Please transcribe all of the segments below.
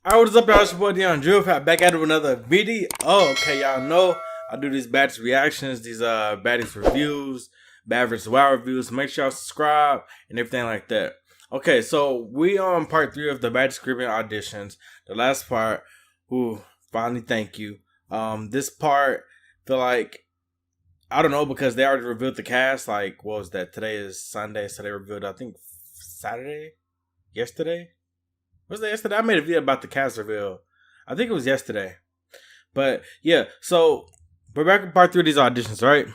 Alright, what is up, y'all? It's your boy dyoungdrift. Back at it with another video. Okay, y'all know I do these Baddies reactions, these Baddies reviews, Bad vs. Wild reviews. So make sure y'all subscribe and everything like that. Okay, so we on part 3 of the Baddies Caribbean auditions. The last part, finally thank you. This part, feel like, I don't know, because they already revealed the cast. Like, what was that? Today is Sunday, so they revealed, I think, Saturday? Yesterday? Was that yesterday? I made a video about the cast reveal. I think it was yesterday. But yeah, so we're back in part 3 of these auditions, right?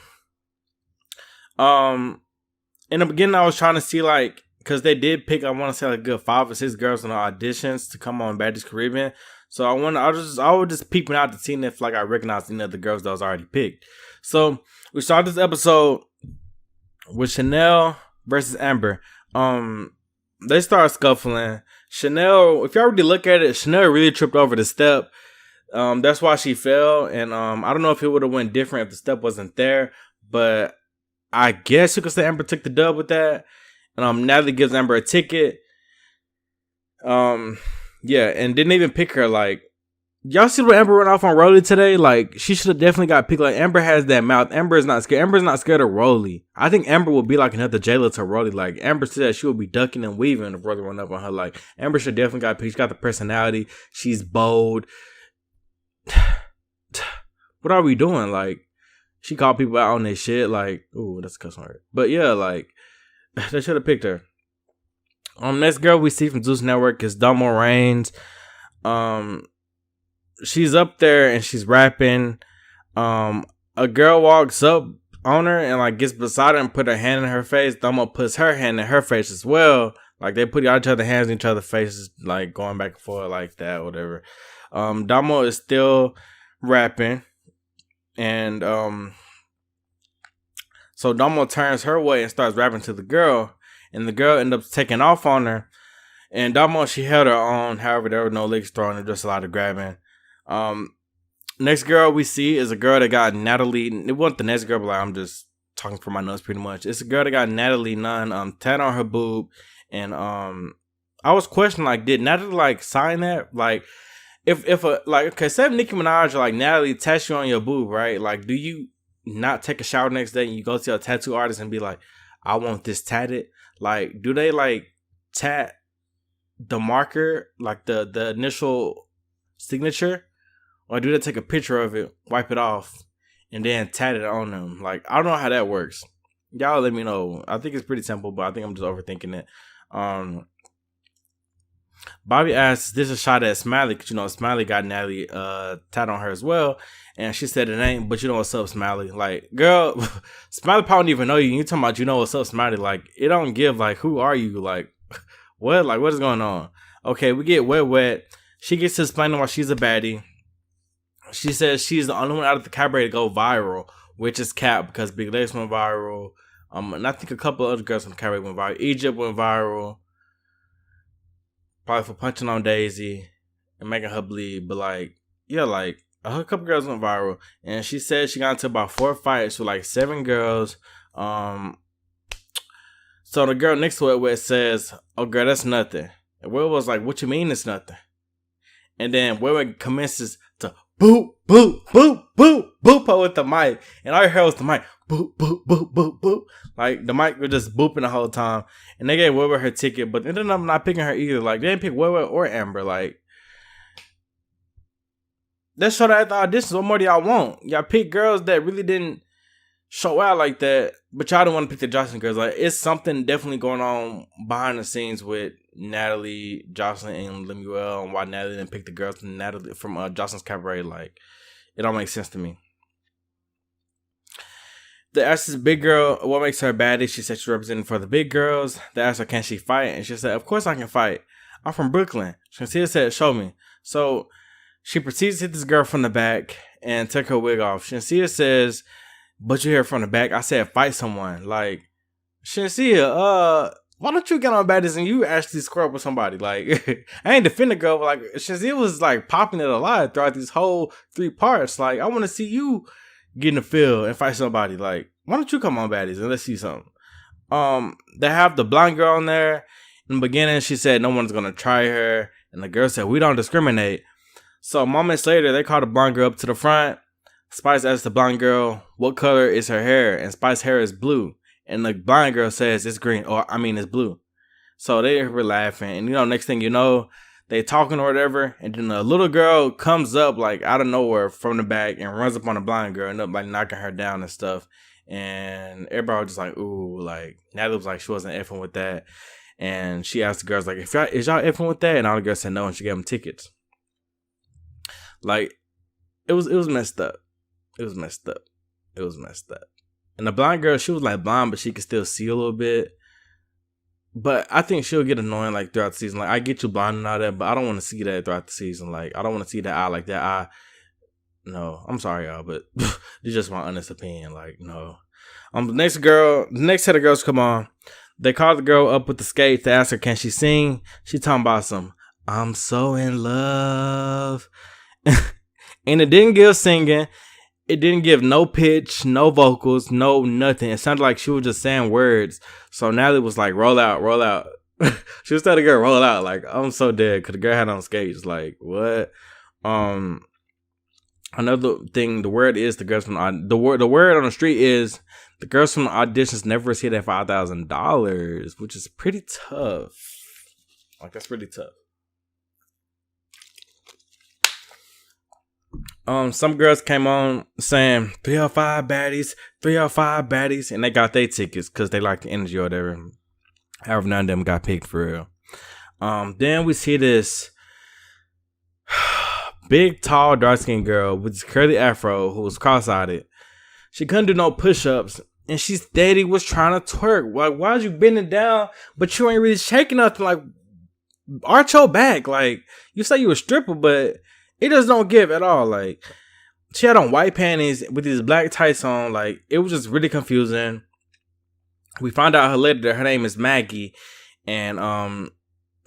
In the beginning I was trying to see, like, because they did pick, I want to say, like, a good 5 or 6 girls in the auditions to come on Baddies Caribbean. So I was just peeping out to see if, like, I recognized any of the girls that was already picked. So we started this episode with Chanel versus Amber. They start scuffling. Chanel, if y'all really look at it, Chanel really tripped over the step. That's why she fell. And I don't know if it would have went different if the step wasn't there. But I guess you could say Amber took the dub with that. And Natalie gives Amber a ticket. Yeah, and didn't even pick her. Like, y'all see what Amber went off on Rolly today? Like, she should have definitely got picked. Like, Amber has that mouth. Amber is not scared. Amber's not scared of Rolly. I think Amber would be like another Jayla to Rolly. Like, Amber said that she would be ducking and weaving if Rolly went up on her. Like, Amber should definitely got picked. She got the personality. She's bold. What are we doing? Like, she called people out on their shit. Like, ooh, that's a cuss word. But yeah, like, they should have picked her. Next girl we see from Zeus Network is Damo Reigns. She's up there and she's rapping. A girl walks up on her and, like, gets beside her and put her hand in her face. Damo puts her hand in her face as well. Like, they put each other's hands in each other's faces, like, going back and forth like that, whatever. Damo is still rapping. And so Damo turns her way and starts rapping to the girl. And the girl ends up taking off on her. And Damo, she held her on. However, there were no legs thrown and just a lot of grabbing. Next girl we see is a girl that got Natalie. It wasn't the next girl, but, like, I'm just talking for my notes pretty much. It's a girl that got Natalie Nunn tat on her boob. And I was questioning, like, did Natalie, like, sign that? Like, if okay, say if Nicki Minaj or, like, Natalie tat you on your boob, right? Like, do you not take a shower next day and you go to a tattoo artist and be like, I want this tatted? Like, do they, like, tat the marker, like the initial signature? Or do they take a picture of it, wipe it off, and then tat it on them? Like, I don't know how that works. Y'all let me know. I think it's pretty simple, but I think I'm just overthinking it. Bobby asks, this is a shot at Smiley, because, you know, Smiley got Natalie tat on her as well. And she said it ain't, but you know what's up, Smiley. Like, girl, Smiley probably don't even know you. You talking about you know what's up, Smiley. Like, it don't give, like, who are you? Like, what? Like, what is going on? Okay, we get wet. She gets to explaining why she's a baddie. She says she's the only one out of the cabaret to go viral, which is cap, because Big Legs went viral. And I think a couple of other girls from the cabaret went viral. Egypt went viral. Probably for punching on Daisy and making her bleed. But, like, yeah, like, a couple girls went viral. And she said she got into about 4 fights with, like, 7 girls. So the girl next to it where it says, oh, girl, that's nothing. And Will was like, what you mean it's nothing? And then Will commences to boop, boop, boop, boop, boop her with the mic. And all I heard was the mic, boop, boop, boop, boop, boop. Like, the mic was just booping the whole time. And they gave Will her ticket, but they ended up not picking her either. Like, they didn't pick Will or Amber. Like, let's show that at the auditions. What more do y'all want? Y'all pick girls that really didn't show out like that, but y'all don't want to pick the Jocelyn girls. Like, it's something definitely going on behind the scenes with Natalie, Jocelyn, and Lemuel, and why Natalie didn't pick the girls from Jocelyn's cabaret. Like, it don't make sense to me. They asked this big girl what makes her a baddie. She said she's representing for the big girls. They asked her, can she fight? And she said, of course I can fight. I'm from Brooklyn. Shansia said, show me. So she proceeds to hit this girl from the back and took her wig off. Shansia says, but you hear from the back, I said fight someone. Like, Shansia, why don't you get on Baddies and you actually square up with somebody? Like, I ain't defend the girl, but, like, Shansia was, like, popping it a lot throughout these whole 3 parts. Like, I want to see you get in the field and fight somebody. Like, why don't you come on Baddies and let's see something? They have the blonde girl on there, In the beginning, she said no one's gonna try her, and the girl said we don't discriminate. So moments later, they called the blonde girl up to the front. Spice asked the blonde girl what color is her hair, and Spice's hair is blue, and the blonde girl says it's green, it's blue. So they were laughing, and next thing you know, they talking or whatever, and then a little girl comes up like out of nowhere from the back and runs up on the blind girl and up like knocking her down and stuff. And everybody was just like, ooh, like Natalie was like she wasn't effing with that, and she asked the girls like, is y'all effing with that? And all the girls said no, and she gave them tickets. Like it was messed up. It was messed up. And the blind girl, she was like blind, but she could still see a little bit. But I think she'll get annoying like throughout the season. Like I get you blind and all that, but I don't want to see that throughout the season. Like I don't want to see that eye like that eye. No, I'm sorry y'all, but it's just my honest opinion. Like no. The next set of girls come on. They called the girl up with the skates to ask her can she sing. She talking about some I'm so in love, and it didn't give singing. It didn't give no pitch, no vocals, no nothing. It sounded like she was just saying words. So Natalie was like, roll out, roll out. She was telling the girl, roll out. Like, I'm so dead. Because the girl had on skates. Like, what? Another thing, the word is the girls from the word on the street is the girls from the auditions never received that $5,000, which is pretty tough. Like, that's pretty tough. Some girls came on saying 305 baddies, 305 baddies, and they got their tickets because they like the energy or whatever. However, none of them got picked for real. Then we see this big, tall, dark-skinned girl with this curly afro who was cross-eyed. She couldn't do no push-ups, and she steady was trying to twerk. Like, why'd you bending down, but you ain't really shaking nothing? Like, arch your back. Like, you say you a stripper, but it just don't give at all. Like, she had on white panties with these black tights on. Like, it was just really confusing. We found out her later that her name is Maggie, and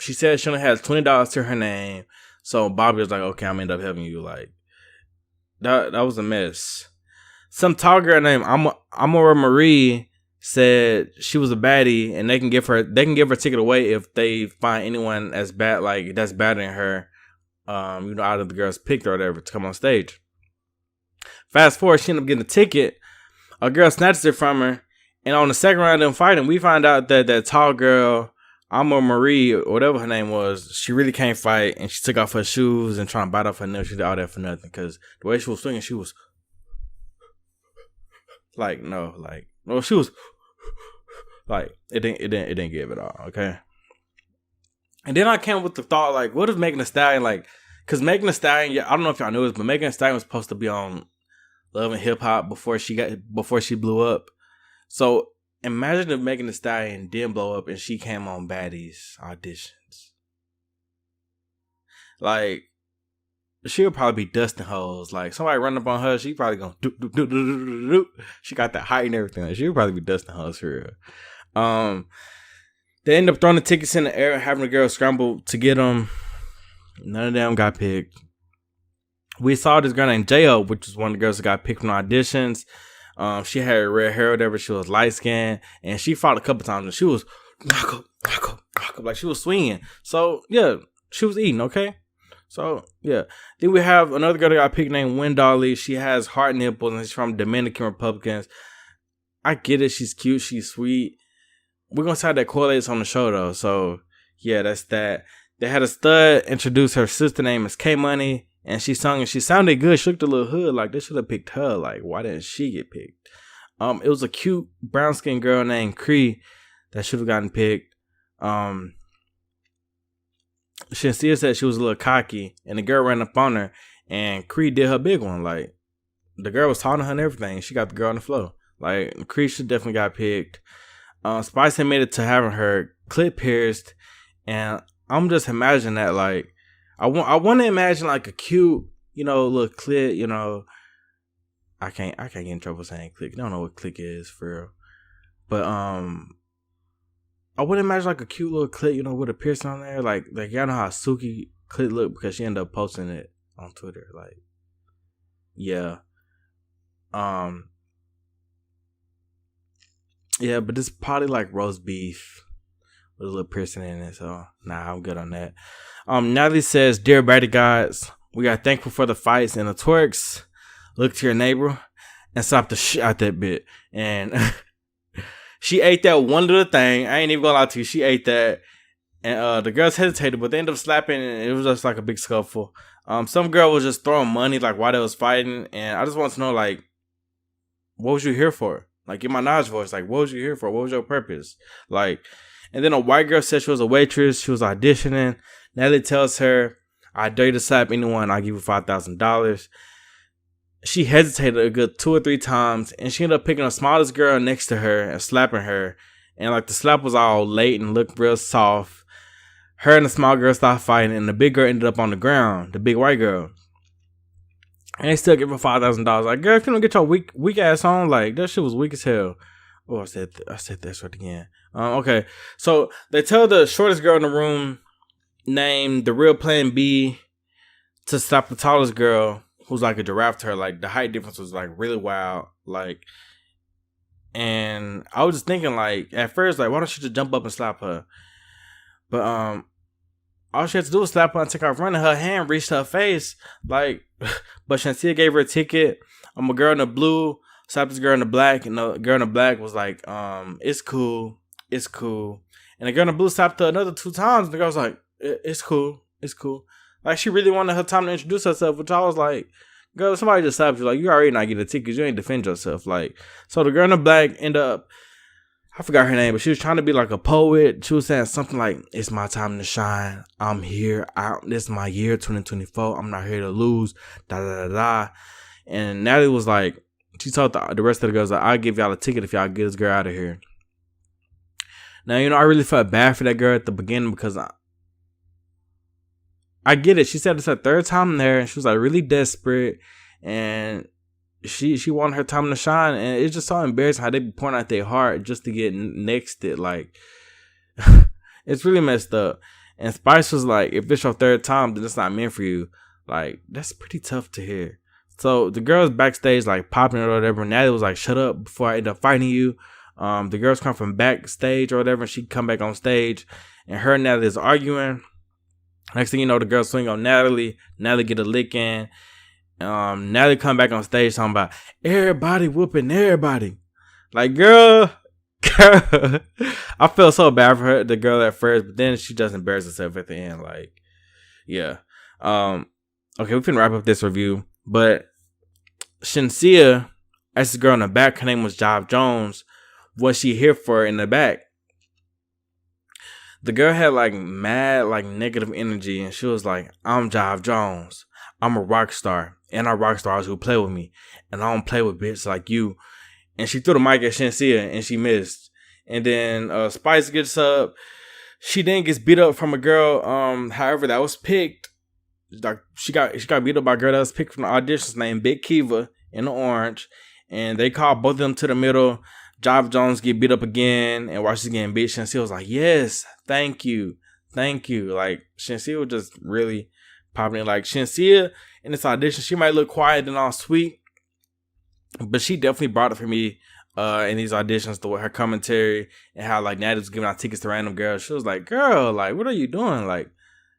she said she only has $20 to her name. So Bobby was like, okay, I'm gonna end up helping you. Like, that was a mess. Some tall girl named Amora Marie said she was a baddie, and they can give her a ticket away if they find anyone as bad, like that's better than her. Out of the girls picked or whatever to come on stage. Fast forward, she ended up getting a ticket. A girl snatches it from her, and on the second round of them fighting, we find out that tall girl, Amma Marie, or whatever her name was, she really can't fight, and she took off her shoes and trying to bite off her nails. She did all that for nothing, because the way she was swinging, she was like, she was like, it didn't give it all, okay? And then I came up with the thought, like, what if Megan Thee Stallion, like, because Megan Thee Stallion, I don't know if y'all knew this, but Megan Thee Stallion was supposed to be on Love and Hip Hop before she blew up. So imagine if Megan Thee Stallion didn't blow up and she came on Baddies Auditions. Like, she would probably be dusting hoes. Like, somebody run up on her, she probably gonna do. She got that height and everything. Like, she would probably be dusting hoes for real. They end up throwing the tickets in the air and having the girls scramble to get them. None of them got picked. We saw this girl named J-Hope, which was one of the girls that got picked from auditions. She had red hair or whatever. She was light skinned, and she fought a couple times, and she was knock up, like she was swinging. So yeah, she was eating, okay? So yeah. Then we have another girl that got picked named Wendolly. She has heart nipples, and she's from Dominican Republicans. I get it. She's cute. She's sweet. We're going to see how that correlates on the show, though. So, yeah, that's that. They had a stud introduce her sister name as K-Money, and she sung, and she sounded good. She looked a little hood. Like, they should have picked her. Like, why didn't she get picked? It was a cute brown-skinned girl named Cree that should have gotten picked. Shansia said she was a little cocky, and the girl ran up on her, and Cree did her big one. Like, the girl was taunting her and everything. She got the girl on the floor. Like, Cree should definitely got picked. Spice had made it to having her clit pierced, and I'm just imagining that, like, I want to imagine like a cute, little clit, I can't get in trouble saying click. I don't know what click is for real. But I would imagine like a cute little clit, with a piercing on there. Like y'all know how Suki clit look because she ended up posting it on Twitter. Like, yeah. Yeah, but it's probably like roast beef with a little piercing in it. So nah, I'm good on that. Natalie says, "Dear Baddy Gods, we are thankful for the fights and the twerks. Look to your neighbor and slap the shit out that bit." And she ate that one little thing. I ain't even gonna lie to you. She ate that. And the girls hesitated, but they ended up slapping, and it was just like a big scuffle. Some girl was just throwing money like while they was fighting, and I just want to know, like, what was you here for? Like, in my Minaj voice, like, what was you here for? What was your purpose? Like, and then a white girl said she was a waitress. She was auditioning. Natalie tells her, "I dare you to slap anyone. I'll give you $5,000. She hesitated a good 2 or 3 times, and she ended up picking the smallest girl next to her and slapping her. And like the slap was all late and looked real soft. Her and the small girl stopped fighting, and the big girl ended up on the ground, the big white girl. And they still give her $5,000. Like, girl, if you don't get your weak ass on, like, that shit was weak as hell. Oh, I said that right again. Okay, so they tell the shortest girl in the room, named the real Plan B, to stop the tallest girl, who's like a giraffe to her. Like, the height difference was like really wild. Like, and I was just thinking, like, at first, like, why don't you just jump up and slap her? But all she had to do was slap her and take off running. Her hand reached her face. Like, but Shansia gave her a ticket. A girl in the blue slapped this girl in the black, and the girl in the black was like, it's cool. It's cool. And the girl in the blue slapped her another 2 times. And the girl was like, it's cool. It's cool. Like, she really wanted her time to introduce herself, which I was like, girl, somebody just slapped you. Like, you already not get a ticket. You ain't defend yourself. Like, so the girl in the black ended up, I forgot her name, but she was trying to be like a poet. She was saying something like, "It's my time to shine. I'm here. This is my year, 2024. I'm not here to lose. Da da da da." And Natalie was like, she told the rest of the girls, like, "I'll give y'all a ticket if y'all get this girl out of here." Now, you know, I really felt bad for that girl at the beginning because I get it. She said it's her 3rd time there, and she was like really desperate, and she wanted her time to shine, and it's just so embarrassing how they be pouring out their heart just to get nexted. Like, it's really messed up. And Spice was like, if it's your 3rd time, then it's not meant for you. Like, that's pretty tough to hear. So the girls backstage like popping or whatever. Natalie was like, "Shut up before I end up fighting you." The girls come from backstage or whatever, and she come back on stage, and her and Natalie is arguing. Next thing you know, the girls swing on Natalie. Natalie get a lick in. Natalie come back on stage talking about everybody whooping everybody. Like, girl, I felt so bad for her, the girl at first, but then she just embarrassed herself at the end. Like, yeah. Okay, we can wrap up this review, but Shansia, as the girl in the back, her name was Jive Jones. What she here for in the back? The girl had like mad, like negative energy, and she was like, "I'm Jive Jones. I'm a rock star, and I rock stars who play with me, and I don't play with bitches like you." And she threw the mic at Shansia, and she missed. And then Spice gets up. She then gets beat up from a girl. However, that was picked. Like, she got beat up by a girl that was picked from the auditions named Big Kiva in the orange, and they called both of them to the middle. Jive Jones get beat up again, and while she's getting beat, Shansia was like, "Yes, thank you." Like, Shansia was just really popping it. Like, Shansia in this audition, she might look quiet and all sweet, but she definitely brought it for me in these auditions, her commentary and how like Natalie was giving out tickets to random girls. She was like, "Girl, like, what are you doing?" Like,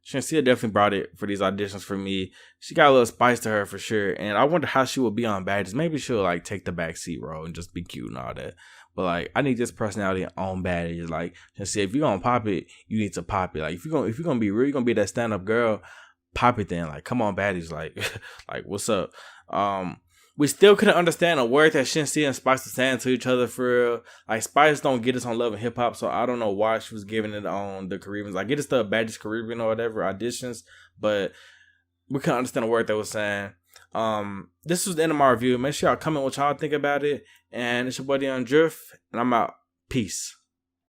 Shansia definitely brought it for these auditions for me. She got a little spice to her for sure, and I wonder how she would be on Baddies. Maybe she'll like take the backseat role and just be cute and all that. But like, I need this personality on Baddies. Like, Shansia, if you're gonna pop it, you need to pop it. Like, if you're gonna be real, you're gonna be that stand up girl. Pop it then. Like, come on, Baddies. Like, like, what's up? We still couldn't understand a word that Shansia and Spice were saying to each other for real. Like, Spice don't get us on Love and Hip Hop, so I don't know why she was giving it on the Caribbeans. I get it's the Baddies Caribbean or whatever auditions, but we couldn't understand a word they were saying. This was the end of my review. Make sure y'all comment what y'all think about it. And it's your boy dyoungdrift, and I'm out. Peace.